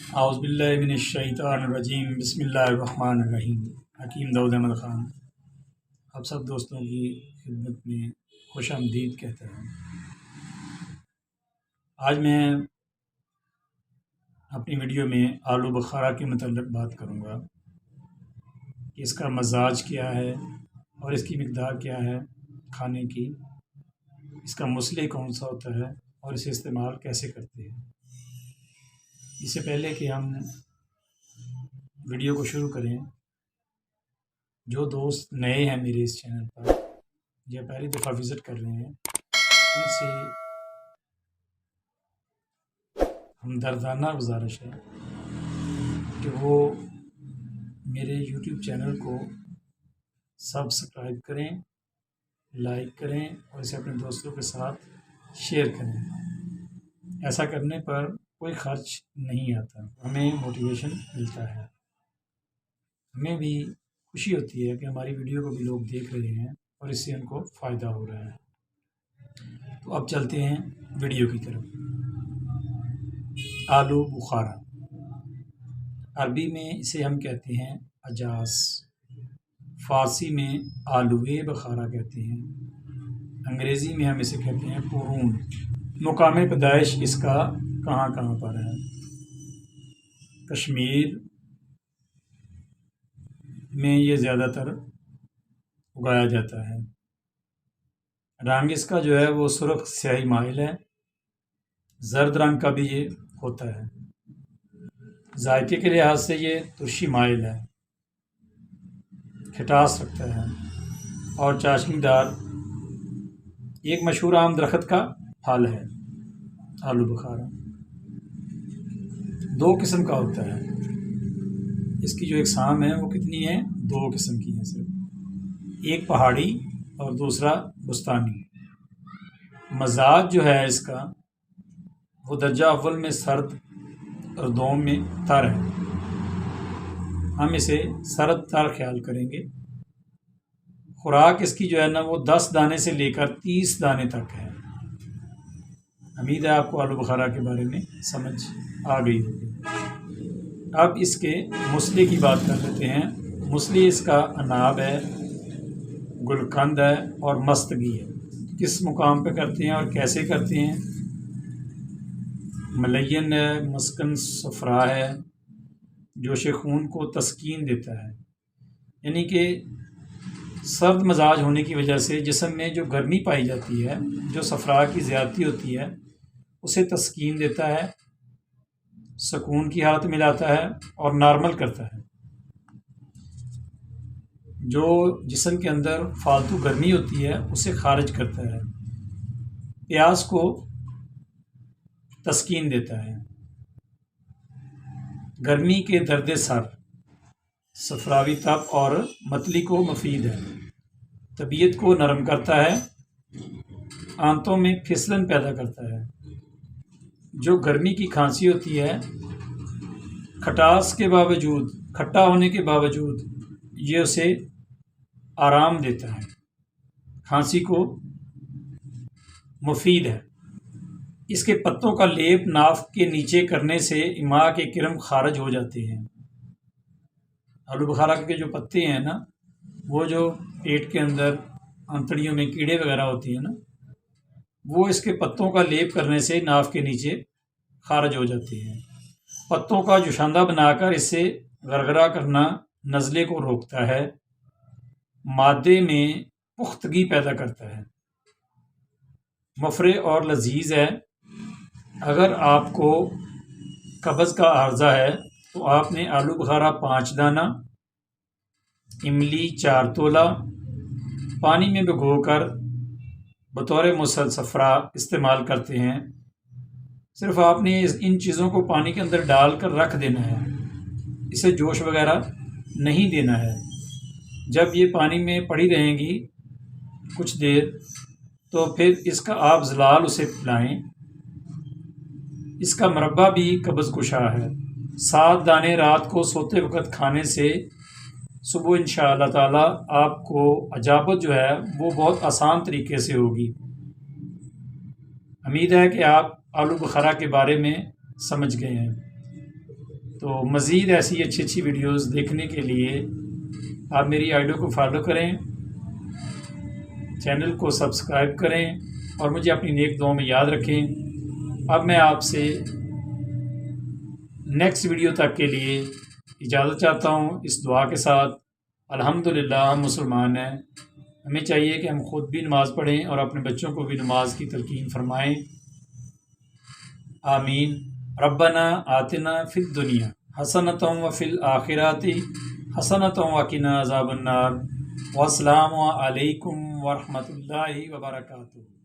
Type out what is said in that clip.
اعوذ باللہ من الشیطان الرجیم بسم اللہ الرحمن الرحیم۔ حکیم داؤد احمد خان آپ سب دوستوں کی خدمت میں خوش آمدید کہتا ہوں۔ آج میں اپنی ویڈیو میں آلو بخارا کے متعلق بات کروں گا کہ اس کا مزاج کیا ہے اور اس کی مقدار کیا ہے کھانے کی، اس کا مسئلہ کون سا ہوتا ہے اور اسے استعمال کیسے کرتے ہیں۔ اس سے پہلے کہ ہم ویڈیو کو شروع کریں، جو دوست نئے ہیں میرے اس چینل پر یا پہلی دفعہ وزٹ کر رہے ہیں، ان سے ہمدردانہ گزارش ہے کہ وہ میرے یوٹیوب چینل کو سبسکرائب کریں، لائک کریں اور اسے اپنے دوستوں کے ساتھ شیئر کریں۔ ایسا کرنے پر کوئی خرچ نہیں آتا، ہمیں موٹیویشن ملتا ہے، ہمیں بھی خوشی ہوتی ہے کہ ہماری ویڈیو کو بھی لوگ دیکھ رہے ہیں اور اس سے ان کو فائدہ ہو رہا ہے۔ تو اب چلتے ہیں ویڈیو کی طرف۔ آلو بخارا، عربی میں اسے ہم کہتے ہیں اجاس، فارسی میں آلوئے بخارا کہتے ہیں، انگریزی میں ہم اسے کہتے ہیں پرون۔ مقام پیدائش اس کا کہاں پر ہے؟ کشمیر میں یہ زیادہ تر اگایا جاتا ہے۔ رنگ اس کا جو ہے وہ سرخ سیاہی مائل ہے، زرد رنگ کا بھی یہ ہوتا ہے۔ ذائقے کے لحاظ سے یہ ترشی مائل ہے، کھٹاس رکھتا ہے اور چاشنی دار ایک مشہور عام درخت کا پھل ہے۔ آلو بخارا دو قسم کا ہوتا ہے، اس کی جو اقسام ہے وہ کتنی ہیں؟ دو قسم کی ہیں صرف، ایک پہاڑی اور دوسرا بستانی۔ مزاج جو ہے اس کا وہ درجہ اول میں سرد اور دوم میں تر ہے۔ ہم اسے سرد تر خیال کریں گے۔ خوراک اس کی جو ہے نا وہ 10 دانے سے لے کر 30 دانے تک ہے۔ امید ہے آپ کو آلو بخارا کے بارے میں سمجھ آ گئی ہوگی۔ اب اس کے مسئلے کی بات کر لیتے ہیں۔ مسئلہ اس کا اناب ہے، گلقند ہے اور مستگی ہے۔ کس مقام پہ کرتے ہیں اور کیسے کرتے ہیں؟ ملین ہے، مسکن صفرا ہے، جوش خون کو تسکین دیتا ہے، یعنی کہ سرد مزاج ہونے کی وجہ سے جسم میں جو گرمی پائی جاتی ہے، جو صفرا کی زیادتی ہوتی ہے، اسے تسکین دیتا ہے، سکون کی حالت میں لاتا ہے اور نارمل کرتا ہے۔ جو جسم کے اندر فالتو گرمی ہوتی ہے اسے خارج کرتا ہے، پیاس کو تسکین دیتا ہے، گرمی کے درد سر، صفراوی تپ اور متلی کو مفید ہے، طبیعت کو نرم کرتا ہے، آنتوں میں پھسلن پیدا کرتا ہے۔ جو گرمی کی کھانسی ہوتی ہے، کھٹاس کے باوجود، کھٹا ہونے کے باوجود یہ اسے آرام دیتا ہے، کھانسی کو مفید ہے۔ اس کے پتوں کا لیپ ناف کے نیچے کرنے سے امعاء کے کرم خارج ہو جاتے ہیں۔ آلو بخارا کے جو پتے ہیں نا، وہ جو پیٹ کے اندر آنتڑیوں میں کیڑے وغیرہ ہوتے ہیں نا، وہ اس کے پتوں کا لیپ کرنے سے ناف کے نیچے خارج ہو جاتے ہیں۔ پتوں کا جوشاندہ بنا کر اس سے غرغرہ کرنا نزلے کو روکتا ہے، معدے میں پختگی پیدا کرتا ہے، مفرح اور لذیذ ہے۔ اگر آپ کو قبض کا عارضہ ہے تو آپ نے آلو بخارا 5 دانہ، املی 4 تولہ پانی میں بھگو کر بطور مسل صفرا استعمال کرتے ہیں۔ صرف آپ نے ان چیزوں کو پانی کے اندر ڈال کر رکھ دینا ہے، اسے جوش وغیرہ نہیں دینا ہے۔ جب یہ پانی میں پڑی رہیں گی کچھ دیر تو پھر اس کا آپ زلال اسے پلائیں۔ اس کا مربع بھی قبض کشا ہے۔ 7 دانے رات کو سوتے وقت کھانے سے صبح انشاءاللہ تعالی آپ کو اجابت جو ہے وہ بہت آسان طریقے سے ہوگی۔ امید ہے کہ آپ آلو بخارا کے بارے میں سمجھ گئے ہیں۔ تو مزید ایسی اچھی اچھی ویڈیوز دیکھنے کے لیے آپ میری آئیڈیو کو فالو کریں، چینل کو سبسکرائب کریں اور مجھے اپنی نیک دعاؤں میں یاد رکھیں۔ اب میں آپ سے نیکسٹ ویڈیو تک کے لیے اجازت چاہتا ہوں اس دعا کے ساتھ۔ الحمدللہ ہم مسلمان ہیں، ہمیں چاہیے کہ ہم خود بھی نماز پڑھیں اور اپنے بچوں کو بھی نماز کی تلقین فرمائیں۔ آمین۔ ربنا آتنا فی الدنیا حسنۃ وفی الآخرۃ حسنۃ وقنا عذاب النار۔ والسلام علیکم ورحمۃ اللہ وبرکاتہ۔